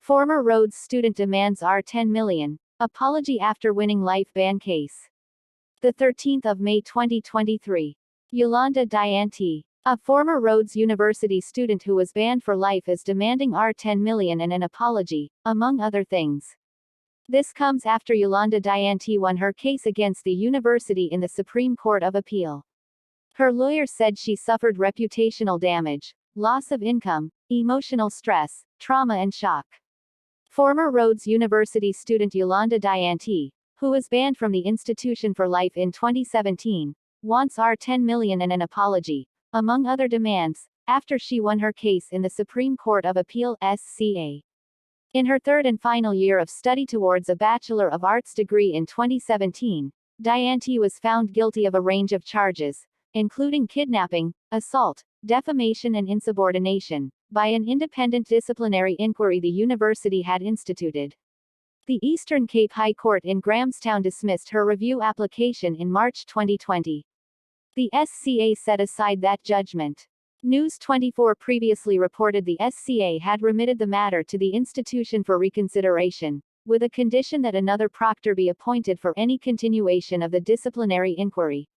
Former Rhodes student demands R10 million. Apology after winning life ban case. The 13th of May 2023. Yolanda Diante, a former Rhodes University student who was banned for life, is demanding R10 million and an apology, among other things. This comes after Yolanda Diante won her case against the university in the Supreme Court of Appeal. Her lawyer said she suffered reputational damage, loss of income, emotional stress, trauma and shock. Former Rhodes University student Yolanda Diante, who was banned from the institution for life in 2017, wants R10 million and an apology, among other demands, after she won her case in the Supreme Court of Appeal (SCA). In her third and final year of study towards a Bachelor of Arts degree in 2017, Diante was found guilty of a range of charges, including kidnapping, assault, defamation and insubordination, by an independent disciplinary inquiry the university had instituted. The Eastern Cape High Court in Grahamstown dismissed her review application in March 2020. The SCA set aside that judgment. News 24 previously reported the SCA had remitted the matter to the institution for reconsideration, with a condition that another proctor be appointed for any continuation of the disciplinary inquiry.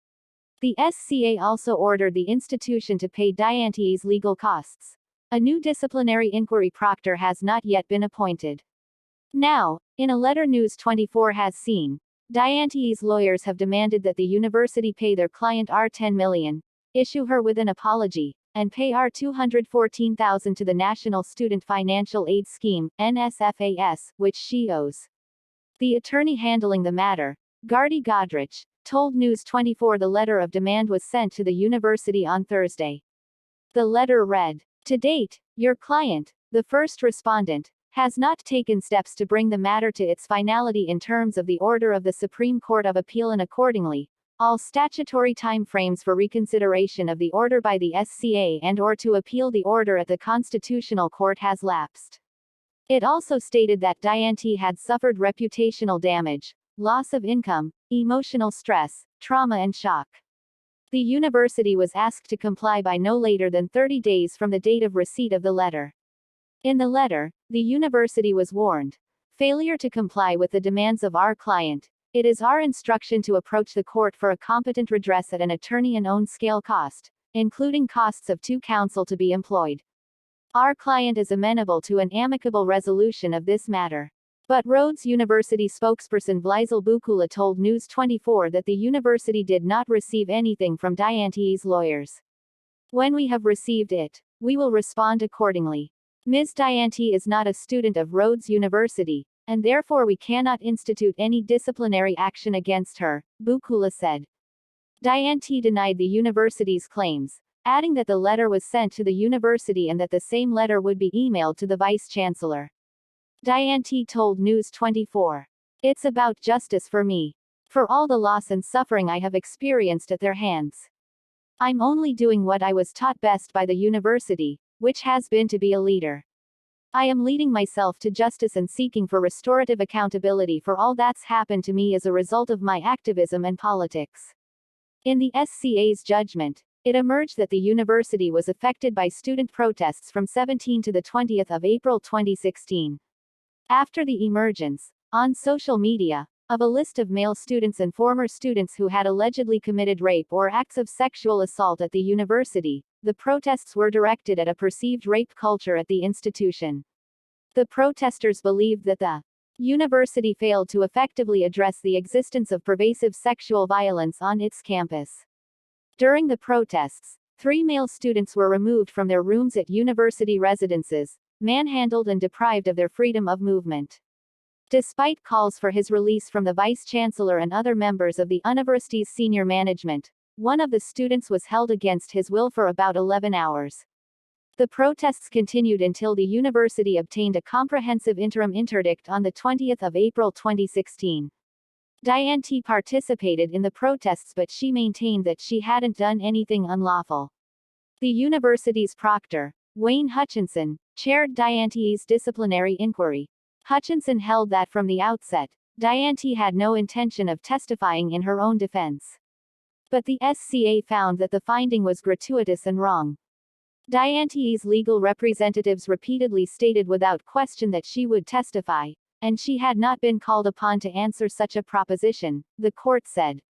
The SCA also ordered the institution to pay Diante's legal costs. A new disciplinary inquiry proctor has not yet been appointed. Now, in a letter News 24 has seen, Diante's lawyers have demanded that the university pay their client R10 million, issue her with an apology, and pay R214,000 to the National Student Financial Aid Scheme, NSFAS, which she owes. The attorney handling the matter, Gardy Godrich, told News 24 the letter of demand was sent to the university on Thursday. The letter read, "To date, your client, the first respondent, has not taken steps to bring the matter to its finality in terms of the order of the Supreme Court of Appeal, and accordingly, all statutory timeframes for reconsideration of the order by the SCA and/or to appeal the order at the Constitutional Court has lapsed." It also stated that Diante had suffered reputational damage, loss of income, emotional stress, trauma and shock. The university was asked to comply by no later than 30 days from the date of receipt of the letter. In the letter, the university was warned, "Failure to comply with the demands of our client, it is our instruction to approach the court for a competent redress at an attorney and own scale cost, including costs of 2 counsel to be employed. Our client is amenable to an amicable resolution of this matter." But Rhodes University spokesperson Blaisel Bukula told News 24 that the university did not receive anything from Diante's lawyers. "When we have received it, we will respond accordingly. Ms. Diante is not a student of Rhodes University, and therefore we cannot institute any disciplinary action against her," Bukula said. Diante denied the university's claims, adding that the letter was sent to the university and that the same letter would be emailed to the vice-chancellor. Diante told News 24, "It's about justice for me. For all the loss and suffering I have experienced at their hands. I'm only doing what I was taught best by the university, which has been to be a leader. I am leading myself to justice and seeking for restorative accountability for all that's happened to me as a result of my activism and politics." In the SCA's judgment, it emerged that the university was affected by student protests from 17 to the 20th of April 2016. After the emergence, on social media, of a list of male students and former students who had allegedly committed rape or acts of sexual assault at the university, the protests were directed at a perceived rape culture at the institution. The protesters believed that the university failed to effectively address the existence of pervasive sexual violence on its campus. During the protests, 3 male students were removed from their rooms at university residences, manhandled and deprived of their freedom of movement. Despite calls for his release from the vice-chancellor and other members of the university's senior management, one of the students was held against his will for about 11 hours. The protests continued until the university obtained a comprehensive interim interdict on the 20th of April 2016. Diante participated in the protests, but she maintained that she hadn't done anything unlawful. The university's proctor, Wayne Hutchinson, chaired Diante's disciplinary inquiry. Hutchinson held that from the outset, Diante had no intention of testifying in her own defense. But the SCA found that the finding was gratuitous and wrong. Diante's legal representatives repeatedly stated without question that she would testify, and she had not been called upon to answer such a proposition, the court said.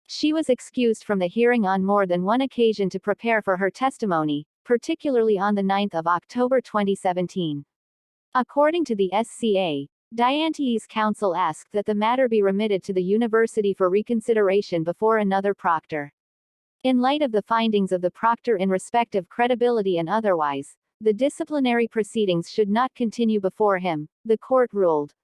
She was excused from the hearing on more than one occasion to prepare for her testimony, particularly on the 9th of October 2017. According to the SCA, Diante's counsel asked that the matter be remitted to the university for reconsideration before another proctor. In light of the findings of the proctor in respect of credibility and otherwise, the disciplinary proceedings should not continue before him, the court ruled.